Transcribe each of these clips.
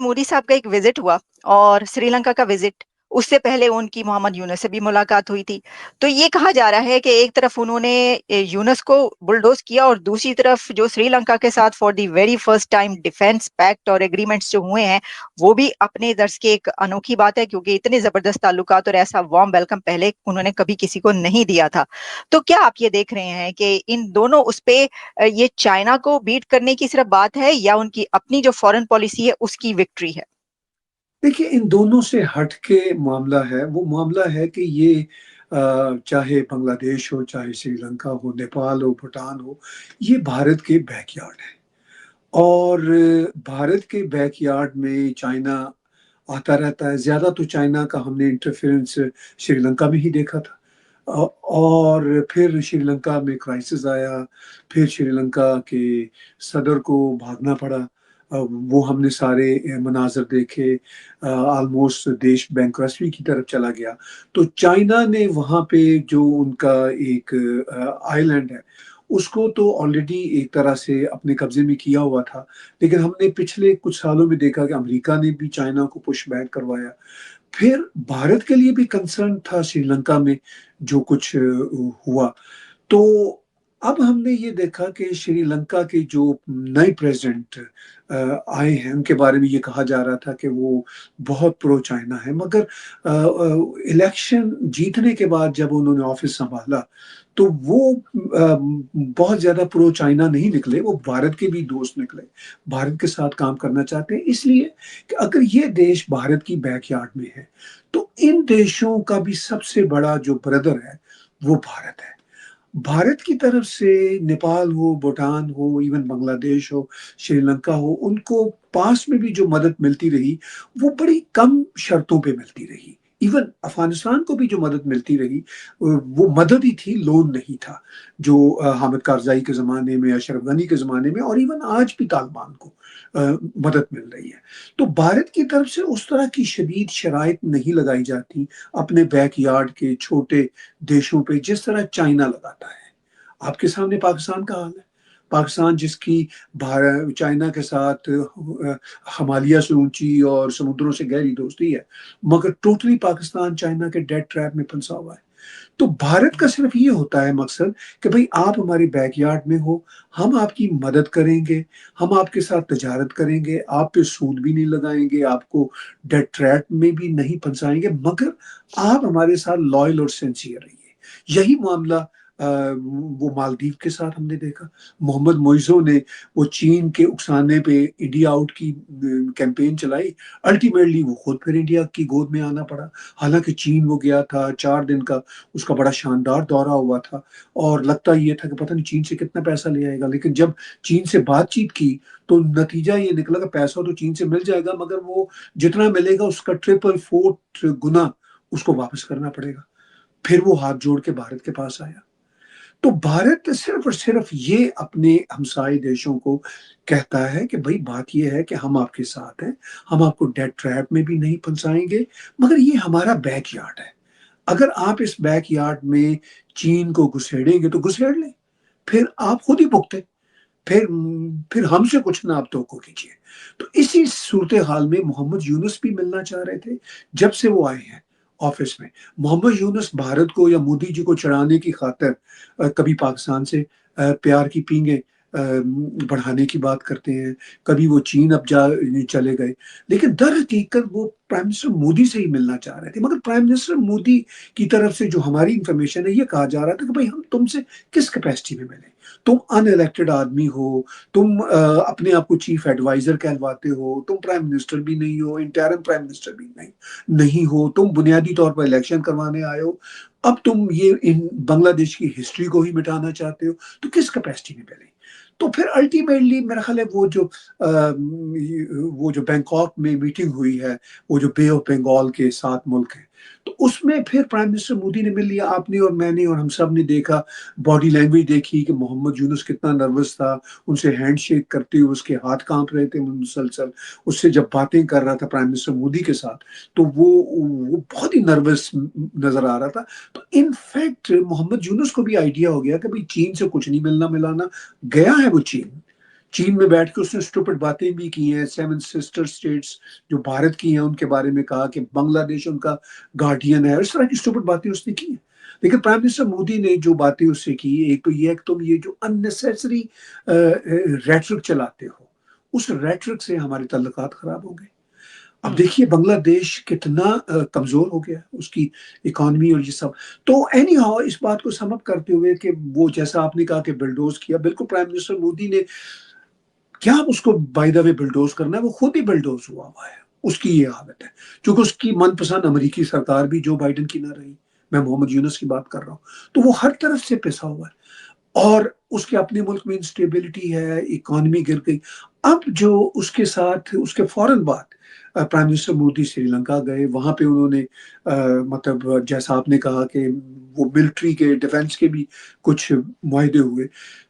मोदी साहब का एक विजिट हुआ और श्रीलंका का विजिट, उससे पहले उनकी मोहम्मद यूनस से भी मुलाकात हुई थी। तो ये कहा जा रहा है कि एक तरफ उन्होंने यूनस को बुलडोज किया और दूसरी तरफ जो श्रीलंका के साथ for the very first time defence pact और एग्रीमेंट्स जो हुए हैं, वो भी अपने दर्ज की एक अनोखी बात है, क्योंकि इतने जबरदस्त ताल्लुकात और ऐसा वार्म वेलकम पहले उन्होंने कभी किसी को नहीं दिया था। तो क्या आप ये देख रहे हैं कि इन दोनों उस पे ये चाइना को बीट करने की सिर्फ बात है या उनकी अपनी जो फॉरेन पॉलिसी है उसकी विक्ट्री है? देखिए, इन दोनों से हट के मामला है, वो मामला है कि ये चाहे बांग्लादेश हो, चाहे श्रीलंका हो, नेपाल हो, भूटान हो, ये भारत के बैकयार्ड है। और भारत के बैकयार्ड में चाइना आता रहता है। ज़्यादा तो चाइना का हमने इंटरफेरेंस श्रीलंका में ही देखा था। और फिर श्रीलंका में क्राइसिस आया, फिर श्रीलंका के सदर को भागना पड़ा। वो हमने सारे मनाजर देखे। ऑलमोस्ट देश बैंक्रप्सी की तरफ चला गया। तो चाइना ने वहाँ पे जो उनका एक आइलैंड है, उसको तो ऑलरेडी एक तरह से अपने कब्जे में किया हुआ था। लेकिन हमने पिछले कुछ सालों में देखा कि अमेरिका ने भी चाइना को पुश बैक करवाया। फिर भारत के लिए भी कंसर्न था श्रीलंका में जो कुछ हुआ। तो अब हमने ये देखा कि श्रीलंका के जो नए प्रेसिडेंट आए हैं, उनके बारे में ये कहा जा रहा था कि वो बहुत प्रो चाइना है। मगर इलेक्शन जीतने के बाद जब उन्होंने ऑफिस संभाला, तो वो बहुत ज्यादा प्रो चाइना नहीं निकले। वो भारत के भी दोस्त निकले, भारत के साथ काम करना चाहते हैं। इसलिए कि अगर ये देश भारत की बैकयार्ड में है, तो इन देशों का भी सबसे बड़ा जो ब्रदर है वो भारत है। भारत की तरफ से नेपाल हो, भूटान हो, इवन बांग्लादेश हो, श्रीलंका हो, उनको पास में भी जो मदद मिलती रही, वो बड़ी कम शर्तों पे मिलती रही। इवन अफगानिस्तान को भी जो मदद मिलती रही, वो मदद ही थी, लोन नहीं था। जो हामिद कारजाई के ज़माने में, अशरफ गनी के ज़माने में, और इवन आज भी तालिबान को मदद मिल रही है। तो भारत की तरफ से उस तरह की शदीद शराइत नहीं लगाई जाती अपने बैकयार्ड के छोटे देशों पे, जिस तरह चाइना लगाता है। आपके सामने पाकिस्तान का हाल है। पाकिस्तान जिसकी भारत चाइना के साथ हिमालय से ऊंची और समुद्रों से गहरी दोस्ती है, मगर टोटली पाकिस्तान चाइना के डेड ट्रैप में फंसा हुआ है। तो भारत का सिर्फ ये होता है मकसद कि भाई आप हमारे बैकयार्ड में हो, हम आपकी मदद करेंगे, हम आपके साथ तजारत करेंगे, आप पे सूद भी नहीं लगाएंगे, आपको डेड ट्रैप में भी नहीं फंसाएंगे, मगर आप हमारे साथ लॉयल और सिंसियर रहिए। यही मामला वो मालदीव के साथ हमने देखा। मोहम्मद मोइजो ने वो चीन के उकसाने पे इंडिया आउट की कैंपेन चलाई। अल्टीमेटली वो खुद फिर इंडिया की गोद में आना पड़ा। हालांकि चीन वो गया था 4 दिन का, उसका बड़ा शानदार दौरा हुआ था, और लगता ये था कि पता नहीं चीन से कितना पैसा ले आएगा। लेकिन जब चीन से बातचीत की तो नतीजा ये निकला कि पैसा तो चीन से मिल जाएगा, मगर वो जितना मिलेगा उसका ट्रिपल फोर्थ गुना उसको वापस करना पड़ेगा। फिर वो हाथ जोड़ के भारत के पास आया। तो भारत सिर्फ और सिर्फ ये अपने हमसाए देशों को कहता है कि भाई बात ये है कि हम आपके साथ हैं, हम आपको डेड ट्रैप में भी नहीं फंसाएंगे, मगर ये हमारा बैकयार्ड है। अगर आप इस बैकयार्ड में चीन को घुसेड़ेंगे तो घुसेड़ लें, फिर आप खुद ही भुगते, फिर फिर हमसे कुछ ना आप तो कीजिए। तो इसी सूरत हाल में मोहम्मद यूनुस भी मिलना चाह रहे थे जब से वो आए हैं ऑफिस में। मोहम्मद यूनुस भारत को या मोदी जी को चढ़ाने की खातिर कभी पाकिस्तान से प्यार की पींगे बढ़ाने की बात करते हैं, कभी वो चीन अब जा चले गए। लेकिन दर हकीकत वो प्राइम मिनिस्टर मोदी से ही मिलना चाह रहे थे। मगर प्राइम मिनिस्टर मोदी की तरफ से जो हमारी इंफॉर्मेशन है, ये कहा जा रहा था कि भाई हम तुमसे किस कैपेसिटी में मिले, तुम अनइलेक्टेड आदमी हो, तुम अपने आप को चीफ एडवाइजर कहलवाते हो, तुम प्राइम मिनिस्टर भी नहीं हो, इंटरिम प्राइम मिनिस्टर भी नहीं हो, तुम बुनियादी तौर पर इलेक्शन करवाने आए हो, अब तुम ये इन बांग्लादेश की हिस्ट्री को ही मिटाना चाहते हो, तो किस कैपेसिटी में मिले। तो फिर अल्टीमेटली मेरा ख्याल है वो जो बैंकॉक में मीटिंग हुई है, वो जो बे ऑफ बंगाल के 7 मुल्क हैं, तो उसमें फिर प्राइम मिनिस्टर मोदी ने मिल लिया। आपने और मैंने और हम सब ने देखा, बॉडी लैंग्वेज देखी कि मोहम्मद यूनुस कितना नर्वस था। उनसे हैंड शेक करते हुए उसके हाथ कांप रहे थे मुसलसल। उससे जब बातें कर रहा था प्राइम मिनिस्टर मोदी के साथ, तो वो बहुत ही नर्वस नजर आ रहा था। तो इनफैक्ट मोहम्मद यूनुस को भी आइडिया हो गया कि भाई चीन से कुछ नहीं मिलना मिलाना, गया है वो चीन, چین میں بیٹھ کے اس نے اسٹوپڈ باتیں بھی کی ہیں، 7 سسٹر اسٹیٹس جو بھارت کی ہیں ان کے بارے میں کہا کہ بنگلہ دیش ان کا گارڈین ہے، اس طرح کی اسٹوپڈ باتیں اس نے کی ہیں۔ لیکن پرائم منسٹر مودی نے جو باتیں اس سے کی، ایک تو یہ ہے کہ تم یہ جو اننیسیسری ریٹرک چلاتے ہو، اس ریٹرک سے ہمارے تعلقات خراب ہو گئے۔ اب دیکھیے بنگلہ دیش کتنا کمزور ہو گیا، اس کی اکانومی اور یہ سب۔ تو اینی ہاؤ اس بات کو سم اپ کرتے ہوئے کہ وہ جیسا آپ نے کہا کہ بلڈوز کیا، بالکل پرائم منسٹر مودی نے کیا اس کو بائی دا وے بلڈوز کرنا ہے، وہ خود ہی بلڈوز ہوا ہے، اس کی یہ حالت ہے۔ کیونکہ اس کی من پسند امریکی سرکار بھی جو بائیڈن کی نہ رہی، میں محمد یونس کی بات کر رہا ہوں، تو وہ ہر طرف سے پسا ہوا ہے، اور اس کے اپنے ملک میں انسٹیبلٹی ہے، اکانومی گر گئی۔ اب جو اس کے ساتھ اس کے فوراً بعد پرائم منسٹر مودی سری لنکا گئے، وہاں پہ انہوں نے مطلب جیسا آپ نے کہا کہ وہ ملٹری کے ڈیفنس کے بھی کچھ معاہدے ہوئے،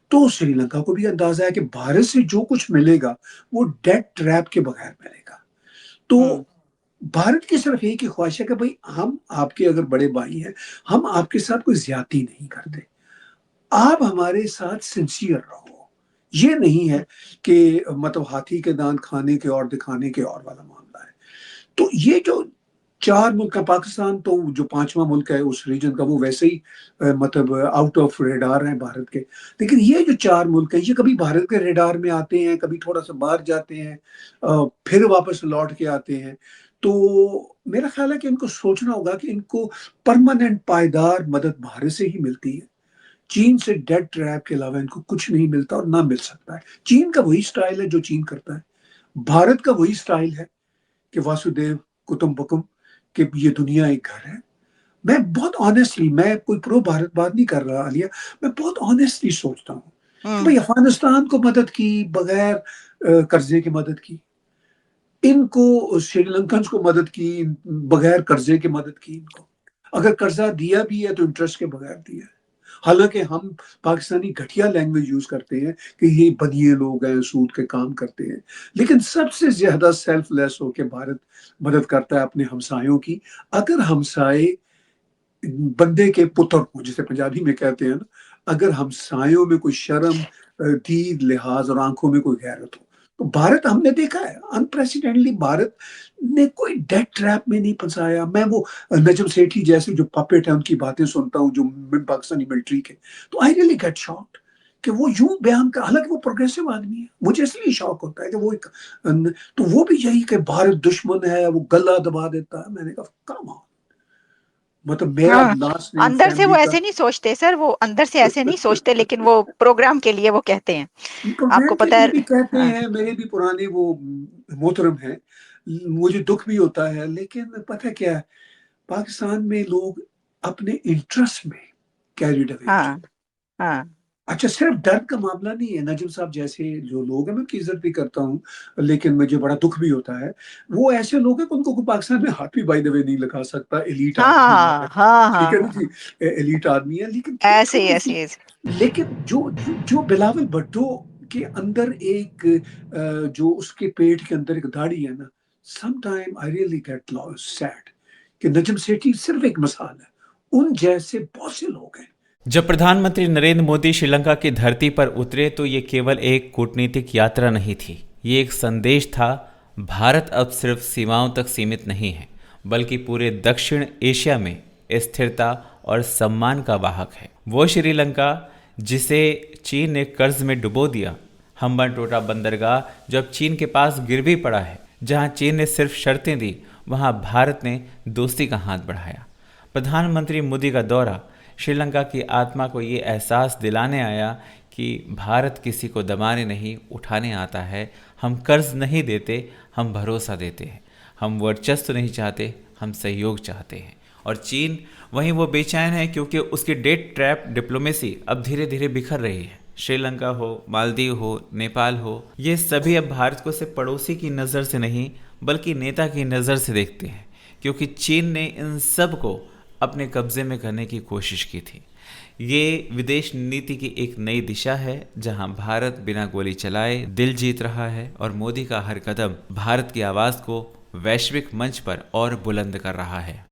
تو سری لنکا کو بھی اندازہ ہے کہ بھارت سے جو کچھ ملے گا وہ ڈیٹ ٹریپ کے بغیر ملے گا۔ تو بھارت کی صرف ایک ہی خواہش ہے کہ بھائی ہم آپ کے اگر بڑے بھائی ہیں، ہم آپ کے ساتھ کوئی زیادتی نہیں کرتے، آپ ہمارے ساتھ سنسیئر رہو۔ یہ نہیں ہے کہ مطلب ہاتھی کے دانت کھانے کے اور دکھانے کے اور والا معاملہ ہے۔ تو یہ جو 4 ملک کا پاکستان تو جو 5واں ملک ہے اس ریجن کا، وہ ویسے ہی مطلب آؤٹ آف ریڈار ہیں بھارت کے، لیکن یہ جو 4 ملک ہیں یہ کبھی بھارت کے ریڈار میں آتے ہیں، کبھی تھوڑا سا باہر جاتے ہیں، پھر واپس لوٹ کے آتے ہیں۔ تو میرا خیال ہے کہ ان کو سوچنا ہوگا کہ ان کو پرماننٹ پائیدار مدد بھارت سے ہی ملتی ہے، چین سے ڈیٹ ٹریپ کے علاوہ ان کو کچھ نہیں ملتا اور نہ مل سکتا ہے۔ چین کا وہی سٹائل ہے جو چین کرتا ہے، بھارت کا وہی سٹائل ہے کہ واسودیو کٹمبکم، کہ یہ دنیا ایک گھر ہے۔ میں بہت آنےسٹلی، میں کوئی پرو بھارت بات نہیں کر رہا عالیہ، میں بہت آنےسٹلی سوچتا ہوں کہ بھائی افغانستان کو مدد کی بغیر قرضے کی مدد کی، ان کو سری لنکنز کو مدد کی بغیر قرضے کی مدد کی، ان کو اگر قرضہ دیا بھی ہے تو انٹرسٹ کے بغیر دیا ہے۔ حالانکہ ہم پاکستانی گھٹیا لینگویج یوز کرتے ہیں کہ یہ بدیے لوگ ہیں، سود کے کام کرتے ہیں، لیکن سب سے زیادہ سیلف لیس ہو کے بھارت مدد کرتا ہے اپنے ہمسایوں کی۔ اگر ہمسائے بندے کے پتر ہوں، جسے پنجابی میں کہتے ہیں نا، اگر ہمسایوں میں کوئی شرم، دید، لحاظ اور آنکھوں میں کوئی غیرت ہو، تو بھارت ہم نے دیکھا ہے انپریسیڈنٹلی بھارت نے کوئی ڈیٹ ٹریپ میں نہیں پھنسایا۔ میں وہ نجم سیٹھی جیسے جو پپٹ ہیں ان کی باتیں سنتا ہوں جو پاکستانی ملٹری کے، تو آئی ریئلی گیٹ شاکڈ کہ وہ یوں بیان کر، حالانکہ وہ پروگریسو آدمی ہے، مجھے اس لیے شوق ہوتا ہے کہ وہ ایک، تو وہ بھی یہی کہ بھارت دشمن ہے، وہ گلا دبا دیتا ہے۔ میں نے کہا کام آن، مطلب میرا لاسٹ نیم اندر سے وہ فیملی کا ایسے نہیں سوچتے سر، وہ اندر سے ایسے نہیں سوچتے، لیکن وہ پروگرام کے لیے وہ کہتے ہیں، آپ کو پروگرام کے پتا لیے بھی کہتے ہے۔ ہیں، میرے بھی پرانے وہ محترم ہیں، مجھے دکھ بھی ہوتا ہے، لیکن پتہ کیا ہے، پاکستان میں لوگ اپنے انٹرسٹ میں کیریڈ اوے ہو ہاں جاتے ہیں۔ ہاں اچھا صرف ڈر کا معاملہ نہیں ہے، نجم صاحب جیسے جو لوگ ہیں میں ان کی عزت بھی کرتا ہوں، لیکن مجھے بڑا دکھ بھی ہوتا ہے، وہ ایسے لوگ ہیں کہ ان کو پاکستان میں ہاتھ بھی بائی دا وے نہیں لگا سکتا، ایلیٹ آدمی ہے، ہاں ہاں ٹھیک ہاں ہے نا ہاں جی، ایلیٹ آدمی ہے، لیکن ایسے ہی تھوڑی سی، ایسے ہی لیکن جو بلاول بھٹو کے اندر ایک جو اس کے پیٹ کے اندر ایک داڑھی ہے نا، some time I really get sad کہ نجم سیٹھی صرف ایک مثال ہے، ان جیسے بہت سے لوگ ہیں۔ جب پردھان منتری نریندر مودی شری لنکا کی دھرتی پر اترے تو یہ کیول ایک کورٹنیتک یاترا نہیں تھی، یہ ایک سندیش تھا۔ بھارت اب صرف سیماؤں تک سیمت نہیں ہے، بلکہ پورے دکشن ایشیا میں استھرتا اور سمان کا واہک ہے۔ وہ شری لنکا جسے چین نے قرض میں ڈبو دیا، ہمبن ٹوٹا بندرگاہ جو اب چین کے پاس گر بھی پڑا ہے، جہاں چین نے صرف شرطیں دی، وہاں بھارت نے دوستی کا ہاتھ بڑھایا۔ پردھان منتری مودی کا دورہ شری لنکا کی آتما کو یہ احساس دلانے آیا کہ بھارت کسی کو دبانے نہیں، اٹھانے آتا ہے۔ ہم قرض نہیں دیتے، ہم بھروسہ دیتے ہیں۔ ہم ورچستو نہیں چاہتے، ہم سہیوگ چاہتے ہیں۔ اور چین وہیں وہ بے چین ہے کیونکہ اس کی ڈیٹ ٹریپ ڈپلومیسی اب دھیرے دھیرے بکھر رہی ہے۔ شری لنکا ہو، مالدیو ہو، نیپال ہو، یہ سبھی اب بھارت کو صرف پڑوسی کی نظر سے نہیں بلکہ نیتا کی نظر سے دیکھتے ہیں، کیونکہ چین نے ان سب کو اپنے قبضے میں کرنے کی کوشش کی تھی۔ یہ ودیش نیتی کی ایک نئی دشا ہے جہاں بھارت بنا گولی چلائے دل جیت رہا ہے، اور مودی کا ہر قدم بھارت کی آواز کو ویشوک منچ پر اور بلند کر رہا ہے۔